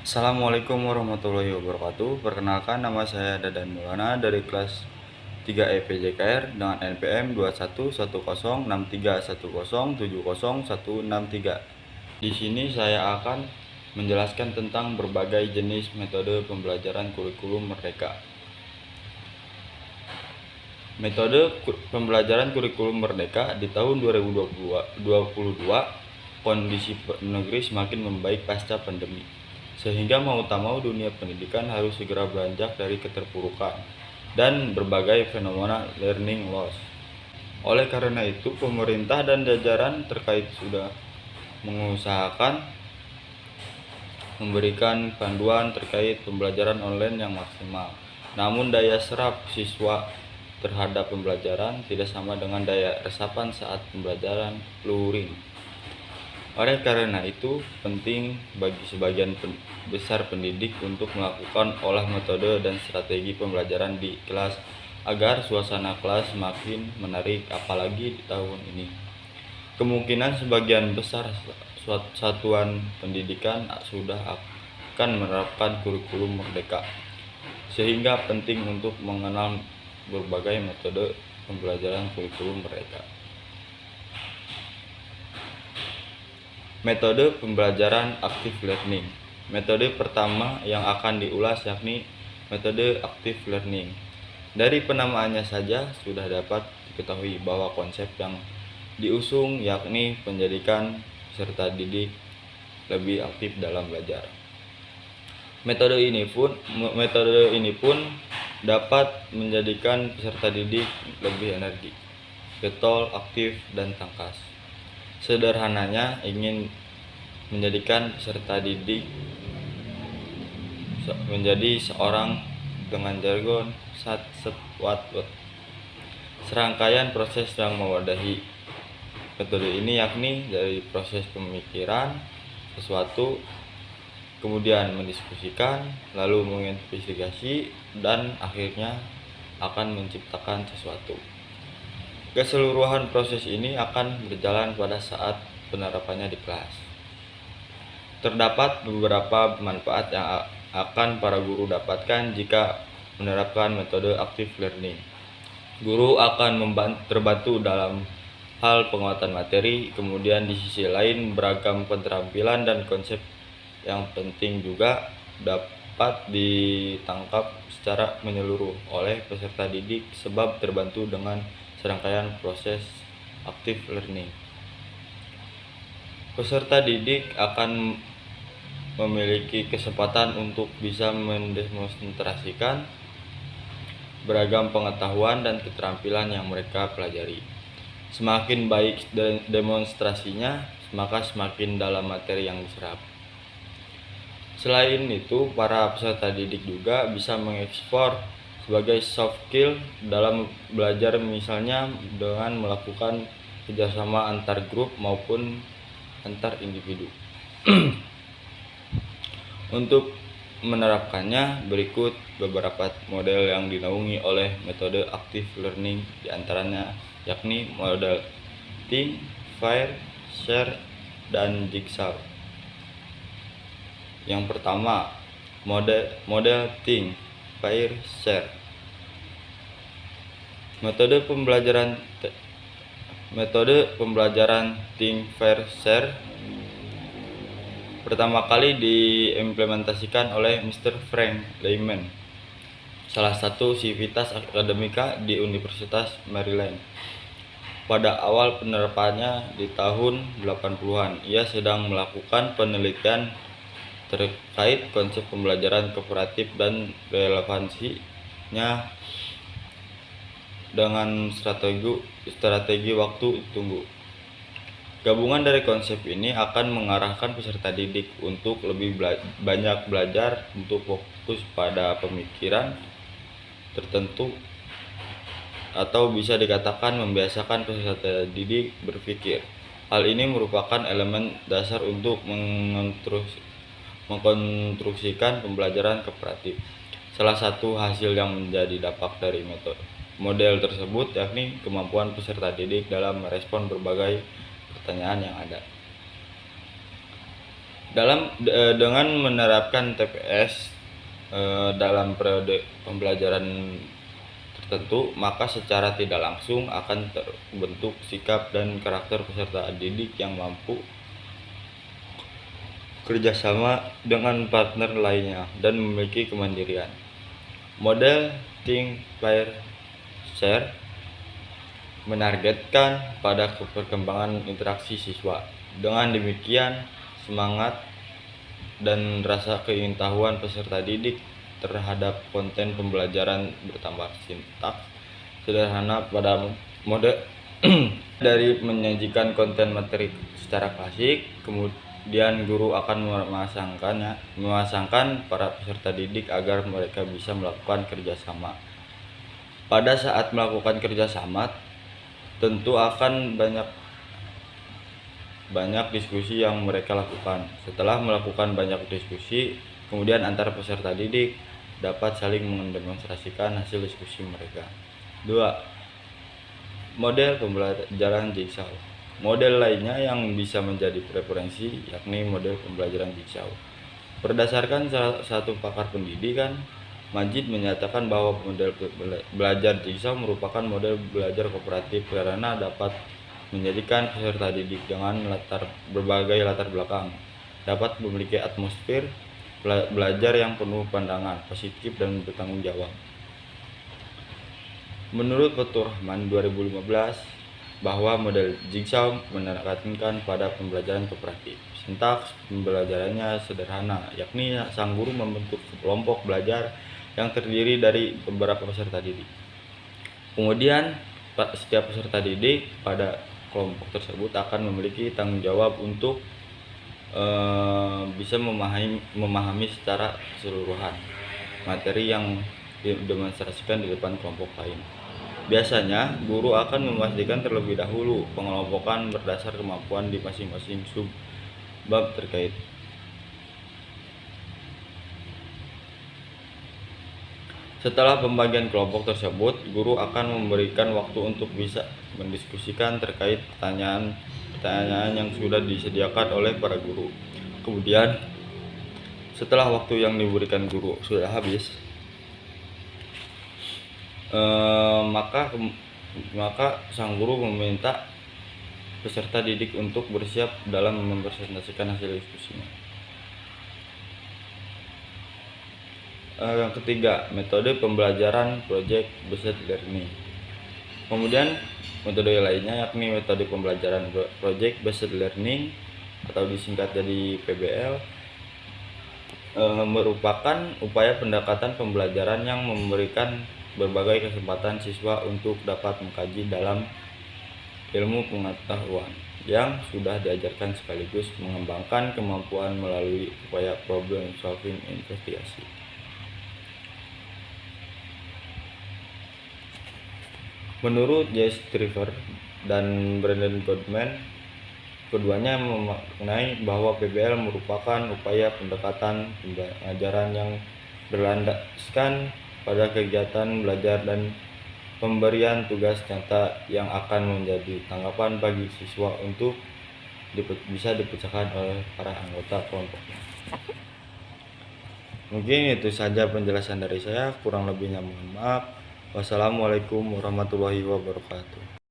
Assalamualaikum warahmatullahi wabarakatuh. Perkenalkan, nama saya Dadan Maulana dari kelas 3 EPJKR dengan NPM 21106310700163. Di sini saya akan menjelaskan tentang berbagai jenis metode pembelajaran kurikulum merdeka. Metode pembelajaran kurikulum merdeka di tahun 2022, kondisi negeri semakin membaik pasca pandemi, sehingga mau tak mau dunia pendidikan harus segera beranjak dari keterpurukan dan berbagai fenomena learning loss. Oleh karena itu, pemerintah dan jajaran terkait sudah mengusahakan memberikan panduan terkait pembelajaran online yang maksimal. Namun daya serap siswa terhadap pembelajaran tidak sama dengan daya resapan saat pembelajaran luring. Oleh karena itu, penting bagi sebagian besar pendidik untuk melakukan olah metode dan strategi pembelajaran di kelas agar suasana kelas semakin menarik, apalagi di tahun ini. Kemungkinan sebagian besar satuan pendidikan sudah akan menerapkan kurikulum merdeka, sehingga penting untuk mengenal berbagai metode pembelajaran kurikulum merdeka. Metode pembelajaran active learning. Metode pertama yang akan diulas yakni metode active learning. Dari penamaannya saja sudah dapat diketahui bahwa konsep yang diusung yakni menjadikan peserta didik lebih aktif dalam belajar. Metode ini pun dapat menjadikan peserta didik lebih energik, getol, aktif, dan tangkas. Sederhananya, ingin menjadikan peserta didik menjadi seorang dengan jargon sat set wat wat. Serangkaian proses yang mewadahi metode ini yakni dari proses pemikiran sesuatu, kemudian mendiskusikan, lalu menginvestigasi, dan akhirnya akan menciptakan sesuatu. Keseluruhan proses ini akan berjalan pada saat penerapannya di kelas. Terdapat beberapa manfaat yang akan para guru dapatkan jika menerapkan metode active learning. Guru akan terbantu dalam hal penguatan materi, kemudian di sisi lain beragam keterampilan dan konsep yang penting juga dapat ditangkap secara menyeluruh oleh peserta didik sebab terbantu dengan serangkaian proses active learning. Peserta didik akan memiliki kesempatan untuk bisa mendemonstrasikan beragam pengetahuan dan keterampilan yang mereka pelajari. Semakin baik demonstrasinya, maka semakin dalam materi yang diserap. Selain itu, para peserta didik juga bisa mengekspor sebagai soft skill dalam belajar, misalnya dengan melakukan kerjasama antar grup maupun antar individu. Untuk menerapkannya, berikut beberapa model yang dinaungi oleh metode active learning, diantaranya yakni model think, fire, share, dan jigsaw. Yang pertama, model think, fire, share. Metode pembelajaran think, fire, share pertama kali diimplementasikan oleh Mr. Frank Lehman, salah satu sivitas akademika di Universitas Maryland. Pada awal penerapannya di tahun 80-an, ia sedang melakukan penelitian terkait konsep pembelajaran kooperatif dan relevansinya dengan strategi waktu tunggu. Gabungan dari konsep ini akan mengarahkan peserta didik untuk lebih banyak belajar untuk fokus pada pemikiran tertentu, atau bisa dikatakan membiasakan peserta didik berpikir. Hal ini merupakan elemen dasar untuk mengkonstruksikan pembelajaran kooperatif. Salah satu hasil yang menjadi dampak dari model tersebut yakni kemampuan peserta didik dalam merespon berbagai pertanyaan yang ada. Dengan menerapkan TPS dalam periode pembelajaran tertentu, maka secara tidak langsung akan terbentuk sikap dan karakter peserta didik yang mampu kerjasama dengan partner lainnya dan memiliki kemandirian. Model Think, Pair, Share menargetkan pada perkembangan interaksi siswa. Dengan demikian, semangat dan rasa keingintahuan peserta didik terhadap konten pembelajaran bertambah. Sintaks sederhana pada mode dari menyajikan konten materi secara klasik, kemudian guru akan memasangkan para peserta didik agar mereka bisa melakukan kerjasama. Pada saat melakukan kerjasama, tentu akan banyak diskusi yang mereka lakukan. Setelah melakukan banyak diskusi, kemudian antara peserta didik dapat saling mendemonstrasikan hasil diskusi mereka. 2. Model pembelajaran jigsaw. Model lainnya yang bisa menjadi preferensi yakni model pembelajaran jigsaw. Berdasarkan salah satu pakar pendidikan, Majid menyatakan bahwa model belajar jigsaw merupakan model belajar kooperatif karena dapat menjadikan peserta didik dengan berbagai latar belakang dapat memiliki atmosfer belajar yang penuh pandangan positif dan bertanggung jawab. Menurut Fatur Rahman 2015, bahwa model jigsaw menekankan pada pembelajaran kooperatif. Sintaks pembelajarannya sederhana, yakni sang guru membentuk kelompok belajar yang terdiri dari beberapa peserta didik. Kemudian setiap peserta didik pada kelompok tersebut akan memiliki tanggung jawab untuk bisa memahami secara keseluruhan materi yang didemonstrasikan di depan kelompok lain. Biasanya, guru akan memastikan terlebih dahulu pengelompokan berdasar kemampuan di masing-masing sub-bab terkait. Setelah pembagian kelompok tersebut, guru akan memberikan waktu untuk bisa mendiskusikan terkait pertanyaan yang sudah disediakan oleh para guru. Kemudian, setelah waktu yang diberikan guru sudah habis, maka sang guru meminta peserta didik untuk bersiap dalam mempresentasikan hasil diskusinya. Yang ketiga, metode pembelajaran project based learning. Kemudian metode lainnya yakni metode pembelajaran project based learning atau disingkat jadi PBL, merupakan upaya pendekatan pembelajaran yang memberikan berbagai kesempatan siswa untuk dapat mengkaji dalam ilmu pengetahuan yang sudah diajarkan sekaligus mengembangkan kemampuan melalui upaya problem solving investigasi. Menurut Jesse Trevor dan Brandon Goldman, keduanya memaknai bahwa PBL merupakan upaya pendekatan pengajaran yang berlandaskan pada kegiatan belajar dan pemberian tugas nyata yang akan menjadi tanggapan bagi siswa untuk bisa dipecahkan oleh para anggota kelompoknya. Mungkin itu saja penjelasan dari saya, kurang lebihnya mohon maaf. Wassalamualaikum warahmatullahi wabarakatuh.